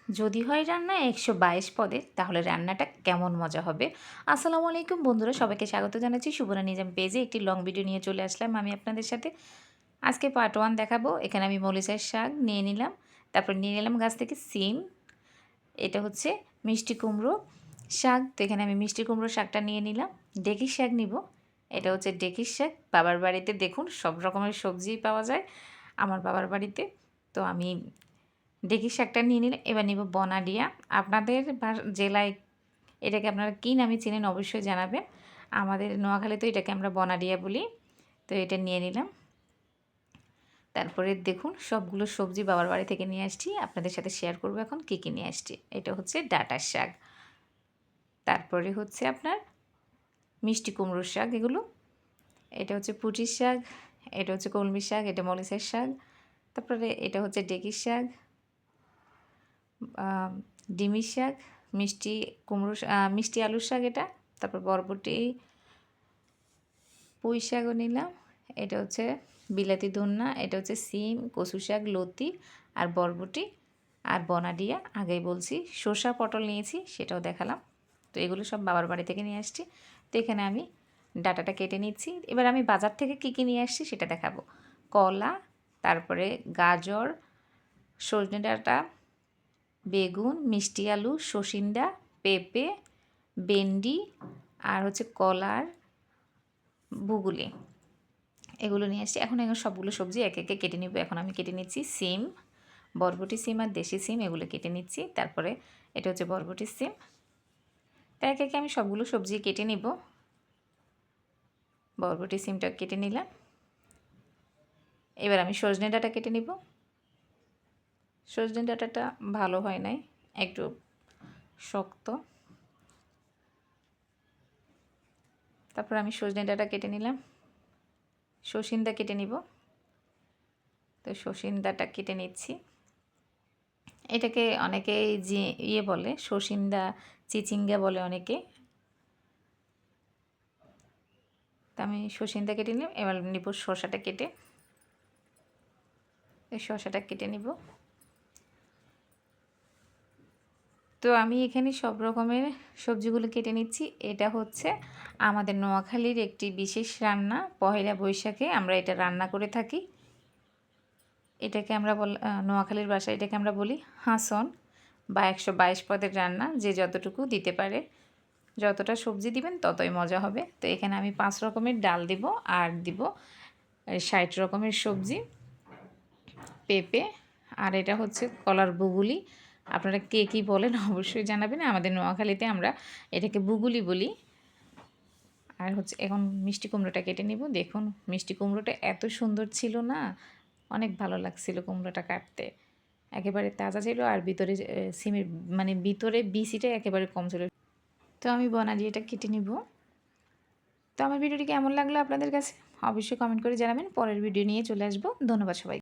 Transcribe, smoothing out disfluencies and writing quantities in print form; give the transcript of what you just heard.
যদি হয় রান্না 122 পদের, তাহলে রান্নাটা কেমন মজা হবে। আসসালামু আলাইকুম বন্ধুরা, সবাইকে স্বাগত জানাচ্ছি সুবর্ণা নিজাম পেজে একটি লং ভিডিও নিয়ে চলে আসলাম আমি আপনাদের সাথে। আজকে পার্ট 1 দেখাবো। এখানে আমি মরিচের শাক নিয়ে নিলাম, তারপর নিয়ে নিলাম গাছ থেকে সিম, এটা হচ্ছে মিষ্টি কুমড়ো শাক। তো এখানে আমি মিষ্টি কুমড়ো শাকটা নিয়ে নিলাম। ডেকির শাক নিব, এটা হচ্ছে ডেকির শাক। বাবার বাড়িতে দেখুন সব রকমের সবজিই পাওয়া যায় আমার বাবার বাড়িতে, তো আমি ডেকি শাকটা নিয়ে নিলে। এবার নিব বনাডিয়া। আপনাদের জেলায় এটাকে আপনারা কী নামে চেনেন অবশ্যই জানাবেন। আমাদের নোয়াখালীতে এটাকে আমরা বনাডিয়া বলি। তো এটা নিয়ে নিলাম। তারপরে দেখুন সবগুলো সবজি বাবার বাড়ি থেকে নিয়ে আসছি, আপনাদের সাথে শেয়ার করবো এখন কী কী নিয়ে আসছি। এটা হচ্ছে ডাঁটার শাক, তারপরে হচ্ছে আপনার মিষ্টি কুমড়োর শাক, এগুলো। এটা হচ্ছে পুঁটির শাক, এটা হচ্ছে কলমি শাক, এটা মরিচের শাক, তারপরে এটা হচ্ছে ডেকির শাক, ডিমির শাক, মিষ্টি কুমড়ো, মিষ্টি আলুর শাক এটা, তারপর বরবটি, পুঁই শাকও নিলাম। এটা হচ্ছে বিলাতি ধন্যা, এটা হচ্ছে সিম, কচু শাক, লতি আর বরবটি আর বনাডিয়া। আগেই বলছি শসা পটল নিয়েছি, সেটাও দেখালাম। তো এগুলো সব বাবার বাড়ি থেকে নিয়ে আসছি। তো এখানে আমি ডাটাটা কেটে নিচ্ছি। এবার আমি বাজার থেকে কী কী নিয়ে আসছি সেটা দেখাবো। কলা, তারপরে গাজর, সজনে ডাঁটা, বেগুন, মিষ্টি আলু, সসিন্দা, পেঁপে, ভেন্ডি আর হচ্ছে কলার বুগুলি, এগুলো নিয়ে আসছি। এখন সবগুলো সবজি একে একে কেটে নিব। এখন আমি কেটে নিচ্ছি সিম, বরবটি সিম আর দেশি সিম, এগুলো কেটে নিচ্ছি। তারপরে এটা হচ্ছে বরবটির সিম। তাই একে একে আমি সবগুলো সবজি কেটে নিব। বরবটি সিমটা কেটে নিলাম। এবার আমি সজনে ডাঁটা কেটে নিব। সজনে ডাঁটাটা ভালো হয় নাই, একটু শক্ত। তারপর আমি সজনে ডাঁটা কেটে নিলাম। সসিন্দা কেটে নিব। তো সসিন্দাটা কেটে নিচ্ছি। এটাকে অনেকে যে বলে সসিন্দা, চিচিঙ্গা বলে অনেকে। তো আমি সসিন্দা কেটে নিলাম। এবার নিব শসাটা কেটে, এই শসাটা কেটে নিব। তো আমি এখানে সব রকমের সবজিগুলো কেটে নিচ্ছি। এটা হচ্ছে আমাদের নোয়াখালীর একটি বিশেষ রান্না। পহেলা বৈশাখে আমরা এটা রান্না করে থাকি। এটাকে আমরা নোয়াখালীর ভাষায় এটাকে আমরা বলি হাঁসন বা 122 পদের রান্না। যে যতটুকু দিতে পারে, যতটা সবজি দিবেন ততই মজা হবে। তো এখানে আমি 5 রকমের ডাল দিব আর দিব 60 রকমের সবজি, পেঁপে, আর এটা হচ্ছে কলার বুগুলি। আপনারা কে কী বলেন অবশ্যই জানাবেন। আমাদের নোয়াখালীতে আমরা এটাকে বুগুলি বলি। আর হচ্ছে এখন মিষ্টি কুমড়োটা কেটে নিব। দেখুন মিষ্টি কুমড়োটা এত সুন্দর ছিল না, অনেক ভালো লাগছিল কুমড়োটা কাটতে। একেবারে তাজা ছিল আর ভিতরে সিমের মানে ভিতরে বিচিটা একেবারে কম ছিল। তো আমি বনাডিয়াটা কেটে নিব। তো আমার ভিডিওটি কেমন লাগলো আপনাদের কাছে অবশ্যই কমেন্ট করে জানাবেন। পরের ভিডিও নিয়ে চলে আসবো। ধন্যবাদ সবাই।